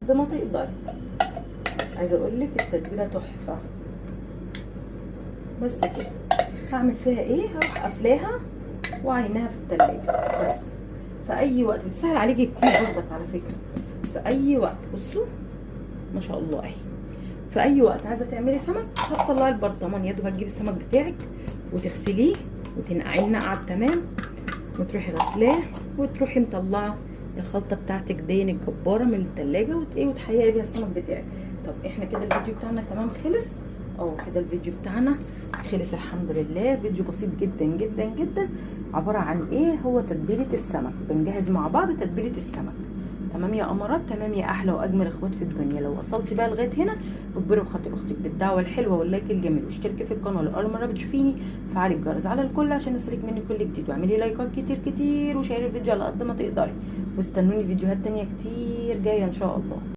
قد ما تقدري. عايزه اقول لك التتبيله تحفه. بس كده هعمل فيها ايه؟ هروح قافلاها وعينها في التلاجة. بس في اي وقت بتسهل عليكي كتير برضك على فكره. في اي وقت بصوا ما شاء الله اهي، في اي وقت عايزه تعملي سمك هتطلعي البرطمان يا دوب هتجيبي السمك بتاعك وتغسليه وتنقعيه النقعه التمام وتروحي غسلاه وتروحي مطلعه الخلطه بتاعتك دين الجباره من التلاجة وتحيقي بيها السمك بتاعك. طب احنا كده الفيديو بتاعنا تمام خلص. كده الفيديو بتاعنا خلص الحمد لله. فيديو بسيط جدا جدا جدا، عباره عن ايه؟ هو تتبيله السمك. بنجهز مع بعض تتبيله السمك. تمام يا قمرات، تمام يا احلى واجمل اخوات في الدنيا. لو وصلتي بقى لغايه هنا واكبري بخاطر اختك بالدعوه الحلوه واللايك الجميل واشتركي في القناه لو اول مره بتشوفيني. فعلي الجرس على الكل عشان يوصلك مني كل جديد، واعملي لايكات كتير كتير وشيري الفيديو على قد ما تقدري، واستنوني فيديوهات تانية كتير جايه ان شاء الله.